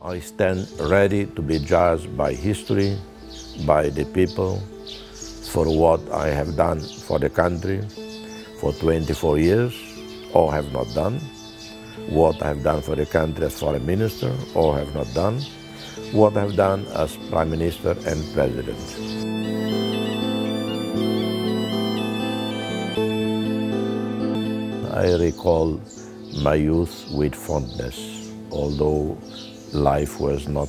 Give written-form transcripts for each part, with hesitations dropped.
I stand ready to be judged by history, by the people, for what I have done for the country for 24 years, or have not done, what I have done for the country as foreign minister, or have not done, what I have done as prime minister and president. I recall my youth with fondness, although life was not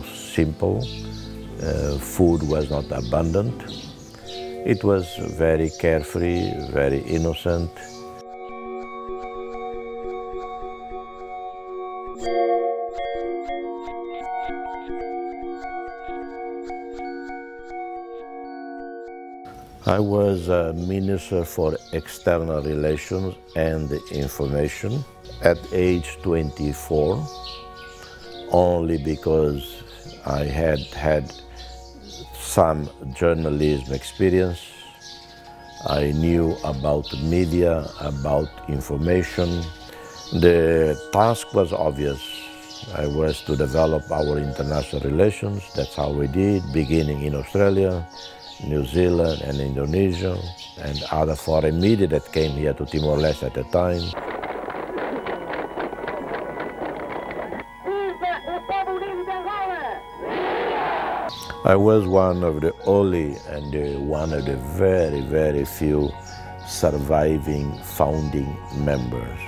simple, food was not abundant. It was very carefree, very innocent. I was a Minister for External Relations and Information at age 24, only because I had had some journalism experience. I knew about media, about information. The task was obvious. I was to develop our international relations. That's how we did, beginning in Australia, New Zealand and Indonesia, and other foreign media that came here to Timor-Leste at the time. I was one of the only and one of the very, very few surviving founding members.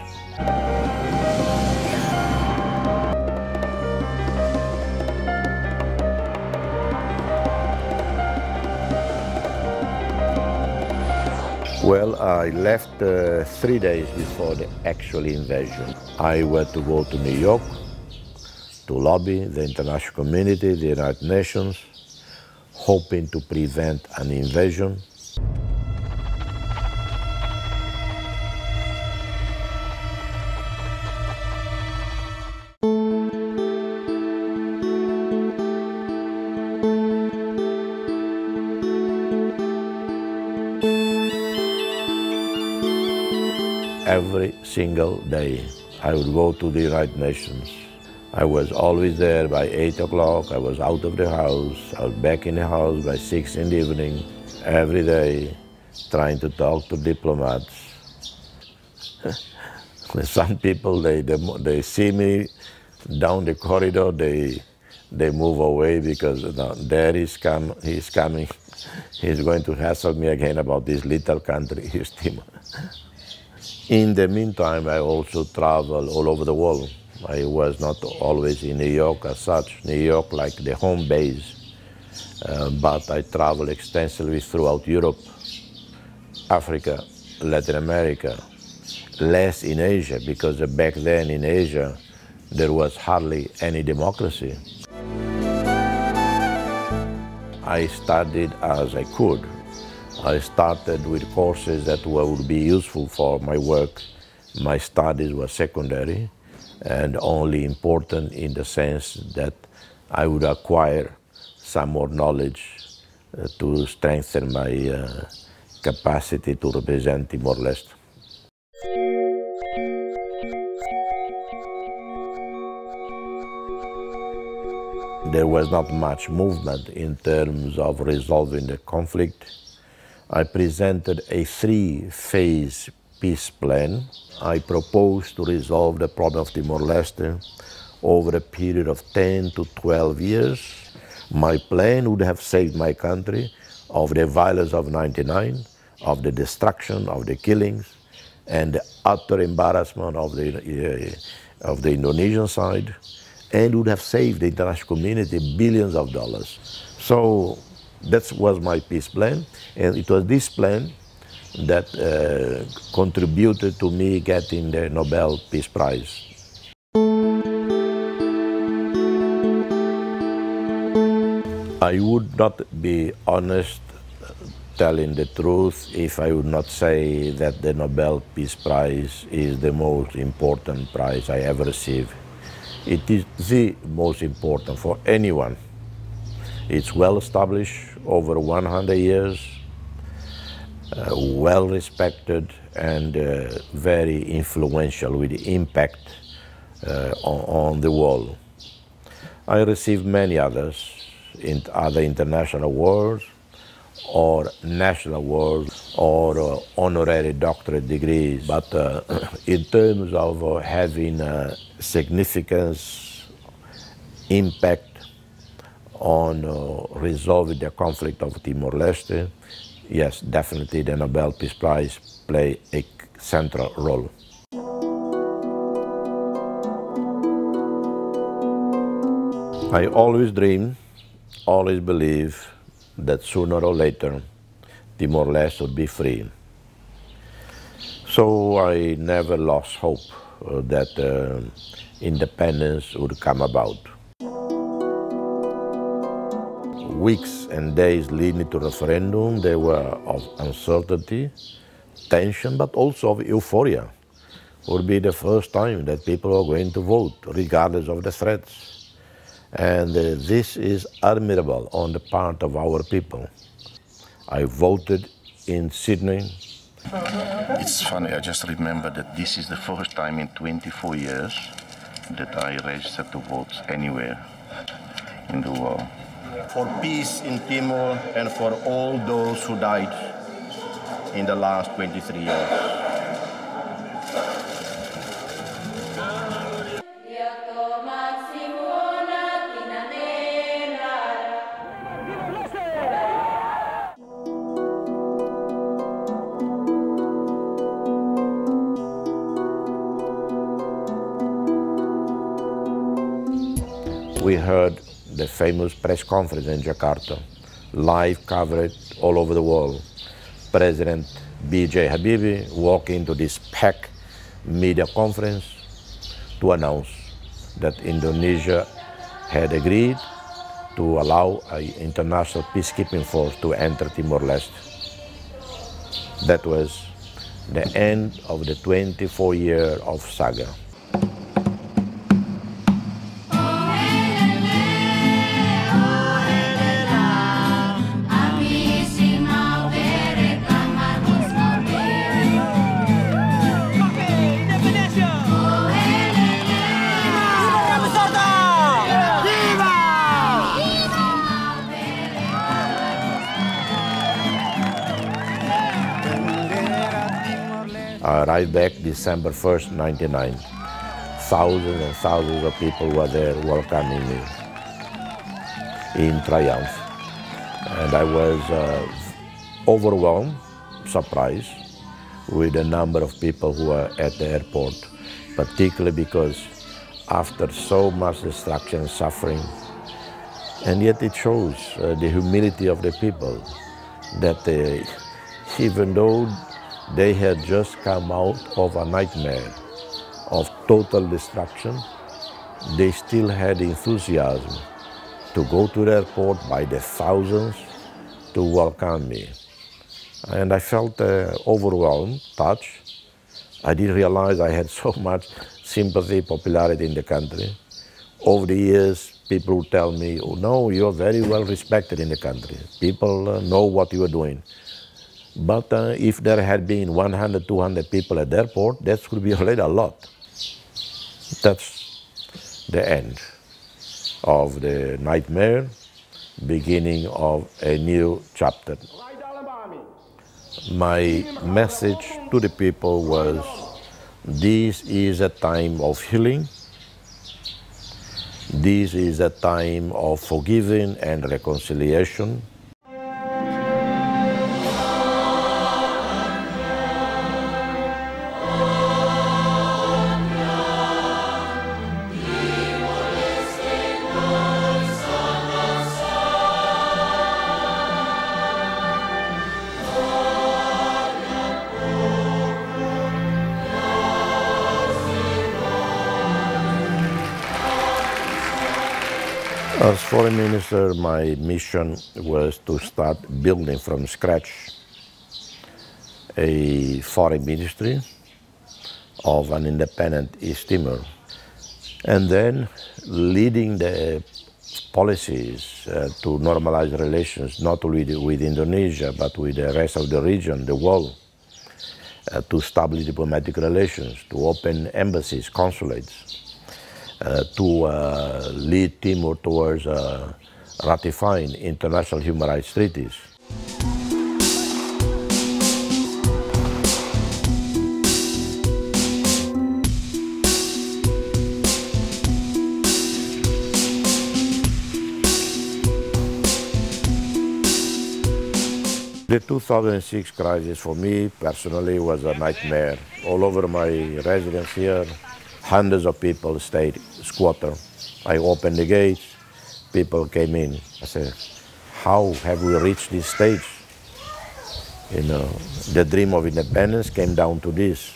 Well, I left 3 days before the actual invasion. I went to go to New York to lobby the international community, the United Nations, hoping to prevent an invasion. Every single day, I would go to the United Nations. I was always there by 8 o'clock. I was out of the house. I was back in the house by 6 in the evening, every day, trying to talk to diplomats. Some people, they see me down the corridor, they move away because there he's coming. He's going to hassle me again about this little country, his Timor. In the meantime, I also traveled all over the world. I was not always in New York as such, New York like the home base, but I traveled extensively throughout Europe, Africa, Latin America, less in Asia, because back then in Asia there was hardly any democracy. I studied as I could. I started with courses that would be useful for my work. My studies were secondary and only important in the sense that I would acquire some more knowledge to strengthen my capacity to represent Timor-Leste. There was not much movement in terms of resolving the conflict. I presented a 3-phase peace plan. I proposed to resolve the problem of Timor-Leste over a period of 10 to 12 years. My plan would have saved my country of the violence of '99, of the destruction, of the killings, and the utter embarrassment of the Indonesian side, and would have saved the international community billions of dollars. So that was my peace plan, and it was this plan that contributed to me getting the Nobel Peace Prize. I would not be honest, telling the truth, if I would not say that the Nobel Peace Prize is the most important prize I ever received. It is the most important for anyone. It's well established, over 100 years, well respected and very influential with the impact on the world. I received many others in other international awards or national awards or honorary doctorate degrees. But in terms of having significance, impact on resolving the conflict of Timor-Leste, yes, definitely the Nobel Peace Prize play a central role. I always dream, always believe that sooner or later Timor-Leste would be free. So I never lost hope that independence would come about. Weeks and days leading to referendum, they were of uncertainty, tension, but also of euphoria. It would be the first time that people are going to vote, regardless of the threats. And this is admirable on the part of our people. I voted in Sydney. It's funny, I just remember that this is the first time in 24 years that I registered to vote anywhere in the world. For peace in Timor and for all those who died in the last 23 years. We heard the famous press conference in Jakarta, live covered all over the world. President B.J. Habibie walked into this packed media conference to announce that Indonesia had agreed to allow an international peacekeeping force to enter Timor-Leste. That was the end of the 24-year of saga. I arrived back December 1st, 1999. Thousands and thousands of people were there welcoming me in triumph. And I was overwhelmed, surprised, with the number of people who were at the airport, particularly because after so much destruction and suffering, and yet it shows the humility of the people, that even though they had just come out of a nightmare of total destruction, they still had enthusiasm to go to the airport by the thousands to welcome me. And I felt overwhelmed, touched. I didn't realize I had so much sympathy, popularity in the country. Over the years, people would tell me, oh no, you're very well respected in the country. People know what you are doing. But if there had been 100, 200 people at the airport, that would be already a lot. That's the end of the nightmare, beginning of a new chapter. My message to the people was, this is a time of healing. This is a time of forgiving and reconciliation. As foreign minister, my mission was to start building from scratch a foreign ministry of an independent East Timor, and then leading the policies to normalize relations not only with Indonesia but with the rest of the region, the world, to establish diplomatic relations, to open embassies, consulates. to lead Timor towards ratifying international human rights treaties. The 2006 crisis for me personally was a nightmare. All over my residence here, hundreds of people stayed squatter. I opened the gates, people came in. I said, how have we reached this stage? You know, the dream of independence came down to this.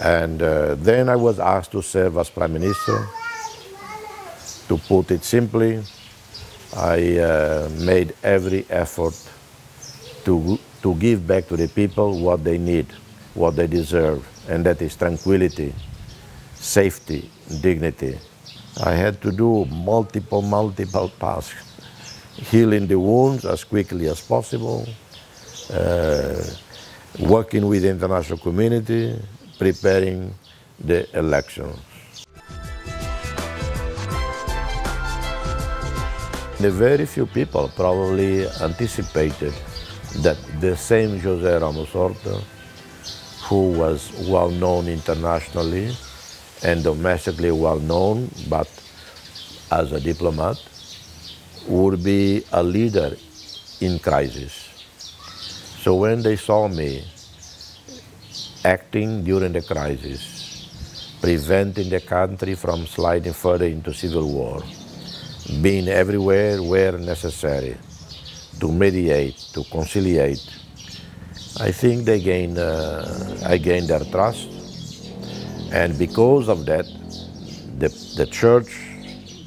And then I was asked to serve as Prime Minister. To put it simply, I made every effort to give back to the people what they need, what they deserve, and that is tranquility, safety, dignity. I had to do multiple tasks, healing the wounds as quickly as possible, working with the international community, preparing the elections. The very few people probably anticipated that the same José Ramos-Horta, who was well known internationally and domestically well known, but as a diplomat, would be a leader in crisis. So when they saw me acting during the crisis, preventing the country from sliding further into civil war, being everywhere where necessary, to mediate, to conciliate, I think I gained their trust. And because of that, the church,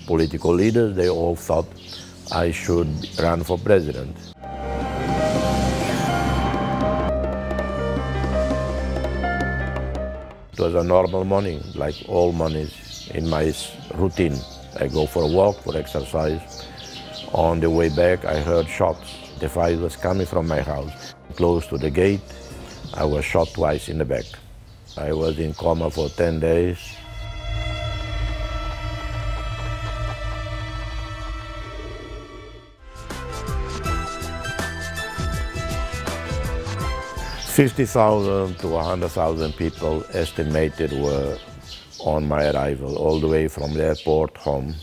political leaders, they all thought I should run for president. It was a normal morning, like all mornings in my routine. I go for a walk, for exercise. On the way back, I heard shots. The fire was coming from my house. Close to the gate, I was shot twice in the back. I was in coma for 10 days. $50,000 to 100,000 people estimated were on my arrival, all the way from the airport home.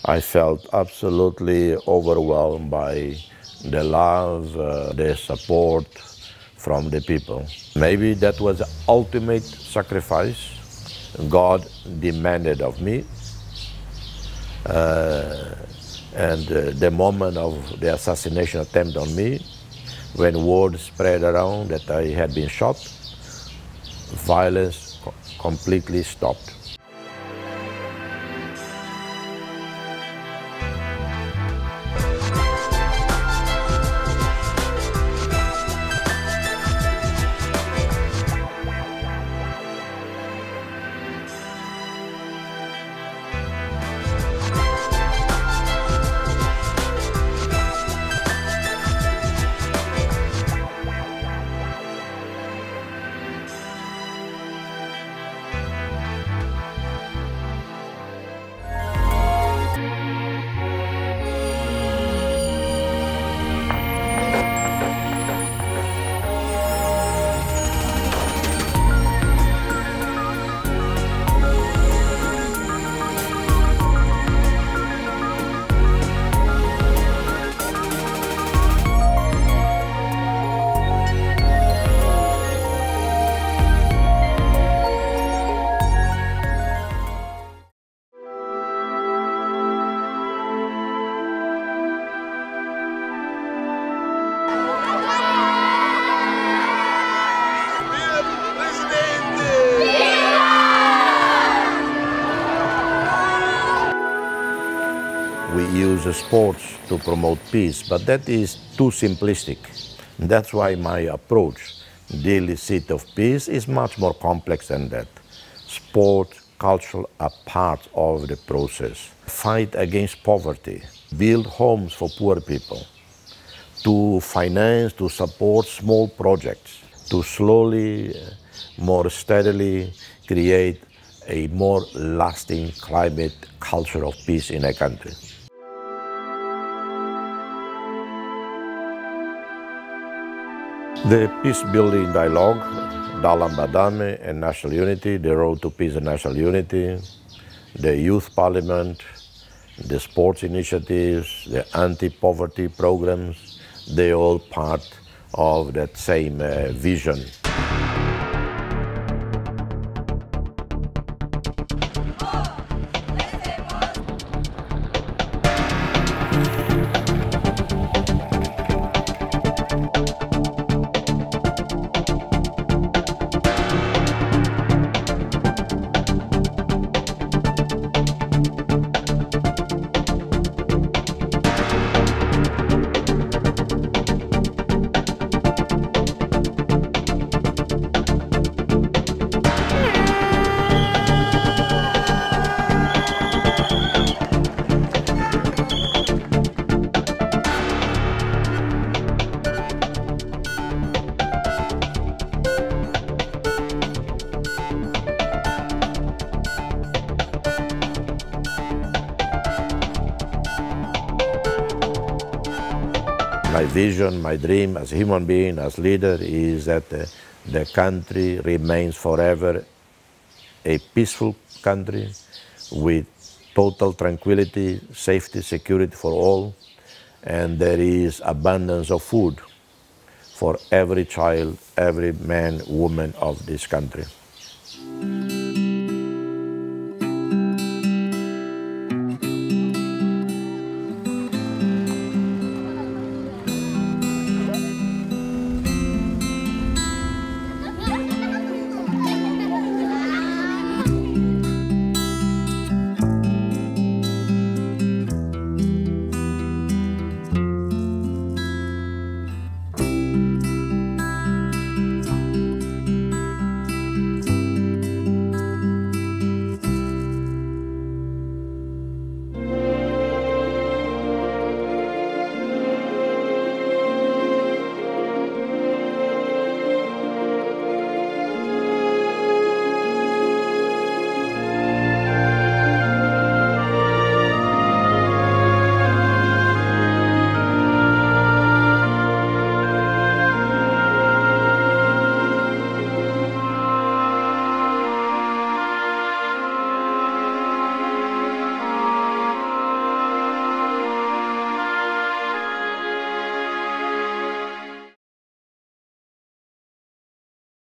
I felt absolutely overwhelmed by the love, the support from the people. Maybe that was the ultimate sacrifice God demanded of me. And the moment of the assassination attempt on me, when word spread around that I had been shot, violence completely stopped. We use sports to promote peace, but that is too simplistic. That's why my approach, Daily Seat of Peace, is much more complex than that. Sport, culture are part of the process. Fight against poverty, build homes for poor people, to finance, to support small projects, to slowly, more steadily create a more lasting climate culture of peace in a country. The peace-building dialogue, Dalam Badame and national unity, the road to peace and national unity, the youth parliament, the sports initiatives, the anti-poverty programs, they all part of that same vision. My vision, my dream as a human being, as leader, is that the country remains forever a peaceful country with total tranquility, safety, security for all, and there is abundance of food for every child, every man, woman of this country.